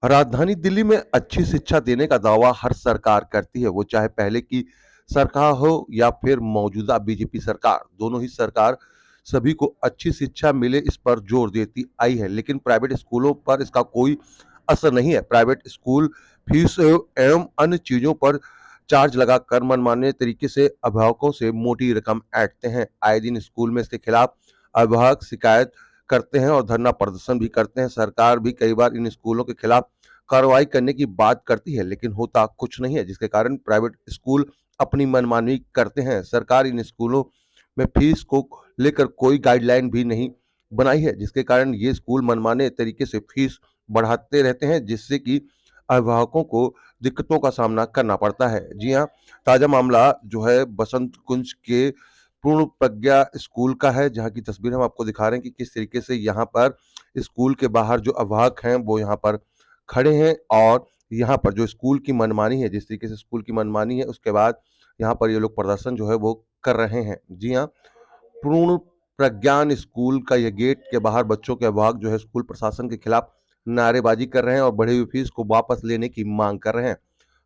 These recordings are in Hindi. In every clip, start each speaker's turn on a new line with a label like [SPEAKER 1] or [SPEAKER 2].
[SPEAKER 1] राजधानी दिल्ली में अच्छी शिक्षा देने का दावा हर सरकार करती है, वो चाहे पहले की सरकार हो या फिर मौजूदा बीजेपी सरकार। दोनों ही सरकार सभी को अच्छी शिक्षा मिले इस पर जोर देती आई है, लेकिन प्राइवेट स्कूलों पर इसका कोई असर नहीं है। प्राइवेट स्कूल फीस एवं अन्य चीजों पर चार्ज लगाकर मनमाने तरीके से अभिभावकों से मोटी रकम ऐंठते हैं। आए दिन स्कूल में इसके खिलाफ अभिभावक शिकायत करते हैं और धरना प्रदर्शन भी करते हैं। सरकार भी कई बार इन स्कूलों के खिलाफ कार्रवाई करने की बात करती है, लेकिन होता कुछ नहीं है, जिसके कारण प्राइवेट स्कूल अपनी मनमानी करते हैं। सरकार इन स्कूलों में फीस को लेकर कोई गाइडलाइन भी नहीं बनाई है, जिसके कारण ये स्कूल मनमाने तरीके से फीस बढ़ाते रहते हैं, जिससे कि अभिभावकों को दिक्कतों का सामना करना पड़ता है। जी हाँ, ताज़ा मामला जो है बसंत कुंज के पूर्ण प्रज्ञा स्कूल का है, जहाँ की तस्वीर हम आपको दिखा रहे हैं कि किस तरीके से यहाँ पर स्कूल के बाहर जो अभिभावक हैं वो यहाँ पर खड़े हैं और यहाँ पर जो स्कूल की मनमानी है, जिस तरीके से स्कूल की मनमानी है, उसके बाद यहाँ पर ये लोग प्रदर्शन जो है वो कर रहे हैं। जी हाँ, पूर्ण प्रज्ञान स्कूल का ये गेट के बाहर बच्चों के अभिभावक जो है स्कूल प्रशासन के खिलाफ नारेबाजी कर रहे हैं और बढ़ी हुई फीस को वापस लेने की मांग कर रहे हैं।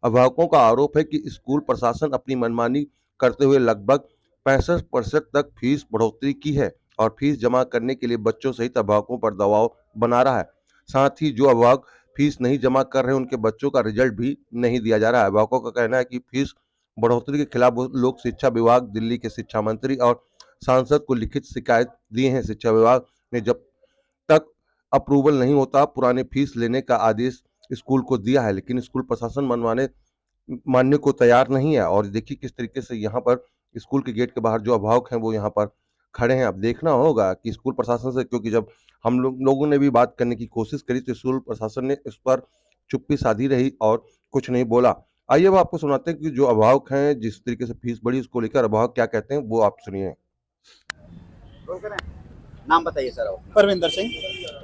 [SPEAKER 1] अभिभावकों का आरोप है कि स्कूल प्रशासन अपनी मनमानी करते हुए लगभग 65% तक फीस बढ़ोतरी की है और फीस जमा करने के लिए बच्चों सहित अभिभावकों पर दबाव बना रहा है। साथ ही जो अभिभावक फीस नहीं जमा कर रहे हैं उनके बच्चों का रिजल्ट भी नहीं दिया जा रहा है। अभिभावकों का कहना है कि फीस बढ़ोतरी के खिलाफ वो लोग शिक्षा विभाग, दिल्ली के शिक्षा मंत्री और सांसद को लिखित शिकायत दिए हैं। शिक्षा विभाग ने जब तक अप्रूवल नहीं होता पुराने फीस लेने का आदेश स्कूल को दिया है, लेकिन स्कूल प्रशासन मानने को तैयार नहीं है। और देखिए किस तरीके से यहाँ पर स्कूल के गेट के बाहर जो अभिभावक हैं वो यहाँ पर खड़े हैं। अब देखना होगा कि स्कूल प्रशासन से, क्योंकि जब हम लोगों ने भी बात करने की कोशिश करी तो स्कूल प्रशासन ने इस पर चुप्पी साधी रही और कुछ नहीं बोला। आइए अब आपको सुनाते हैं कि जो अभिभावक हैं, जिस तरीके से फीस बढ़ी उसको लेकर अभिभावक क्या कहते हैं, वो आप सुनिए।
[SPEAKER 2] नाम बताइए सर आप।
[SPEAKER 3] परविंदर सिंह।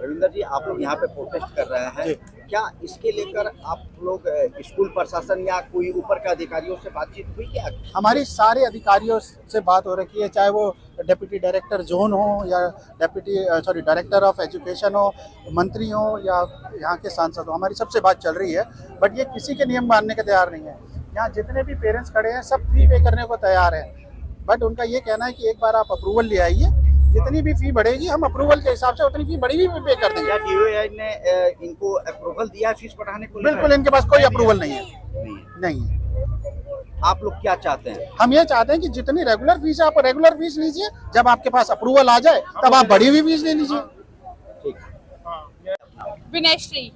[SPEAKER 2] रविंदर जी, आप लोग यहाँ पे प्रोटेस्ट कर रहे हैं, क्या इसके लेकर आप लोग स्कूल प्रशासन या कोई ऊपर के अधिकारियों से बातचीत हुई क्या?
[SPEAKER 3] हमारी सारे अधिकारियों से बात हो रखी है, चाहे वो डिप्टी डायरेक्टर जोन हो या डायरेक्टर ऑफ एजुकेशन हो, मंत्री हो या यहाँ के सांसद हो, हमारी सबसे बात चल रही है। बट ये किसी के नियम मानने के तैयार नहीं है। यहाँ जितने भी पेरेंट्स खड़े हैं सब फी पे करने को तैयार हैं, बट उनका ये कहना है कि एक बार आप अप्रूवल ले आइए, जितनी भी फी बढ़ेगी हम अप्रूवल के हिसाब से उतनी फी बढ़ी भी पे कर देंगे।
[SPEAKER 2] डीओए ने इनको अप्रूवल दिया फीस बढ़ाने को?
[SPEAKER 3] बिल्कुल, इनके पास कोई अप्रूवल नहीं है। नहीं।
[SPEAKER 2] आप लोग क्या चाहते हैं?
[SPEAKER 3] हम ये चाहते हैं कि जितनी रेगुलर फीस है आप रेगुलर फीस लीजिए, जब आपके पास अप्रूवल आ जाए तब आप बढ़ी हुई फीस ले लीजिए।
[SPEAKER 4] विनयश्री।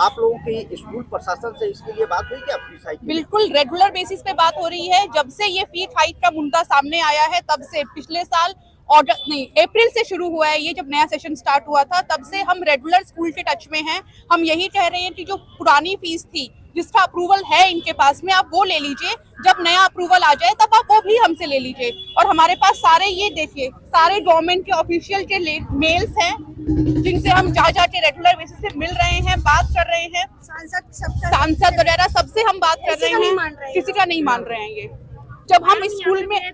[SPEAKER 2] आप लोगों की स्कूल प्रशासन से इसके लिए बात हुई क्या? Fees hike?
[SPEAKER 4] बिल्कुल रेगुलर बेसिस पे बात हो रही है। जब से ये फीस हाइक का मुद्दा सामने आया है तब से, पिछले साल अप्रैल से शुरू हुआ है ये, जब नया सेशन स्टार्ट हुआ था तब से हम रेगुलर स्कूल के टच में हैं। हम यही कह रहे हैं कि जो पुरानी फीस थी जिसका अप्रूवल है इनके पास में, आप वो ले लीजिए, जब नया अप्रूवल आ जाए तब आप वो भी हमसे ले लीजिए। और हमारे पास सारे, ये देखिए, सारे गवर्नमेंट के ऑफिशियल के मेल्स हैं जिनसे हम जा के रेगुलर बेसिस पे मिल रहे हैं, बात कर रहे हैं। सांसद वगैरह सबसे हम बात कर रहे हैं, किसी का नहीं मान रहे हैं। ये जब हम स्कूल में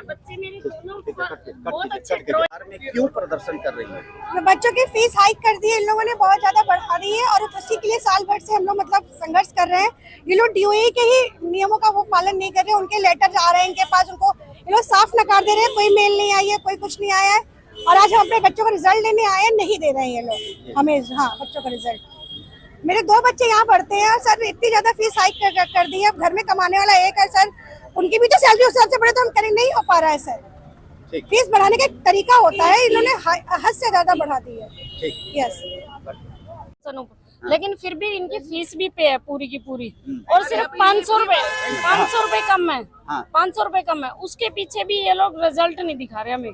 [SPEAKER 5] बच्चे मेरे बहुत अच्छे
[SPEAKER 2] में क्यों प्रदर्शन कर रही है?
[SPEAKER 6] बच्चों की फीस हाइक कर दी है इन लोगों ने, बहुत ज्यादा बढ़ा दी है और उसी के लिए साल भर से हम लोग संघर्ष कर रहे हैं। ये लोग डीओए के ही नियमों का वो पालन नहीं कर रहे, उनके लेटर आ रहे हैं इनके पास, उनको ये लोग साफ नकार दे रहे हैं, कोई मेल नहीं आई है, कोई कुछ नहीं आया है। और आज हम अपने बच्चों का रिजल्ट लेने आए हैं, नहीं दे रहे हैं ये लोग हमें। हाँ, बच्चों का रिजल्ट। मेरे 2 बच्चे यहाँ पढ़ते हैं और सर इतनी ज्यादा फीस हाइक कर दी है। अब घर में कमाने वाला एक है सर, उनकी भी तो सैलरी उस हिसाब से बढ़े तो हम करें, नहीं हो पा रहा है सर। फीस बढ़ाने का तरीका होता है, इन्होंने हद से ज्यादा बढ़ा दी है। यस।
[SPEAKER 5] लेकिन फिर भी इनकी फीस भी पे है पूरी की पूरी, और सिर्फ 500 रुपए कम है। 500 रुपए कम है, उसके पीछे भी ये लोग रिजल्ट नहीं दिखा रहे हमें।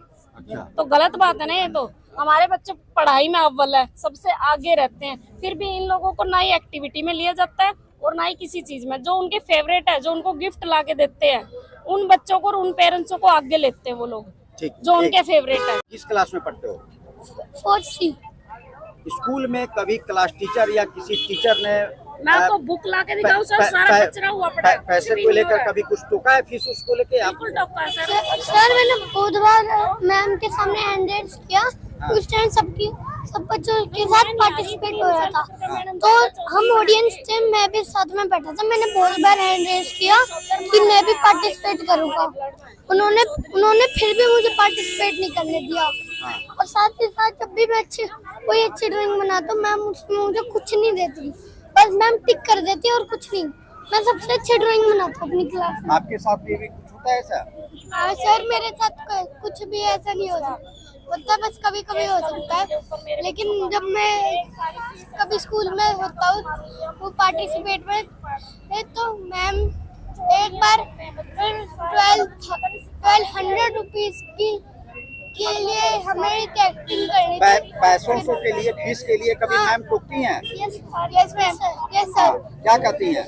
[SPEAKER 5] तो गलत बात है ना ये। तो हमारे बच्चे पढ़ाई में अव्वल है, सबसे आगे रहते हैं, फिर भी इन लोगों को ना ही एक्टिविटी में लिया जाता है और ना ही किसी चीज में। जो उनके फेवरेट है, जो उनको गिफ्ट ला के देते हैं, उन बच्चों को और उन पेरेंट्सों को आगे लेते हैं वो लोग, जो उनके फेवरेट है।
[SPEAKER 2] किस क्लास में पढ़ते हो?
[SPEAKER 6] 4th C।
[SPEAKER 2] स्कूल में कभी क्लास टीचर या किसी टीचर ने
[SPEAKER 5] मैं आपको बुक ला के दिखाऊं सर, सारा कचरा हुआ पड़ा है।
[SPEAKER 2] पैसे को लेकर कभी कुछ टोका है फीस उसको लेके?
[SPEAKER 5] बिल्कुल टोका है सर।
[SPEAKER 6] सर मैंने बुधवार मैम के सामने हैंड रेज किया
[SPEAKER 7] उस टाइम सब बच्चों के साथ पार्टिसिपेट हो रहा था, तो हम ऑडियंस थे, मैं भी साथ में बैठा था। मैंने बहुत बार हैंड रेज किया कि मैं भी पार्टिसिपेट करूंगा। उन्होंने फिर भी मुझे पार्टिसिपेट नहीं करने दिया। और साथ ही साथ जब भी मैं कोई अच्छी ड्राइंग बनाता हूँ, मैम उसमें मुझे कुछ नहीं देती, बस मैम टिक कर देती है और कुछ नहीं। मैं सबसे अच्छी ड्राइंग बनाता हूँ अपनी क्लास में।
[SPEAKER 2] आपके साथ भी कुछ होता है ऐसा?
[SPEAKER 7] हाँ सर, मेरे साथ कुछ भी ऐसा नहीं होता, बस कभी कभी हो सकता है। लेकिन जब मैं कभी स्कूल में होता हूँ वो पार्टिसिपेट में, तो मैम एक बार 1200 रुपीज के लिए हमें एक्टिंग करनी थी।
[SPEAKER 2] पैसों के लिए, फीस के लिए कभी मैम टोकती हैं?
[SPEAKER 7] Yes ma'am, yes sir.
[SPEAKER 2] क्या कहती हैं?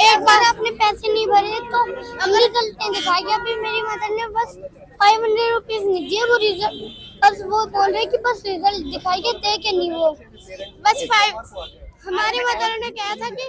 [SPEAKER 7] एक बार आपने पैसे नहीं भरे तो हमने गलती दिखाई। अभी मेरी मदर ने बस 500 रुपीज नहीं दिए, वो रिजल्ट बस वो बोल रहे कि बस रिजल्ट दिखाइए, दे के नहीं वो बस 5। हमारी मदर ने कहा था कि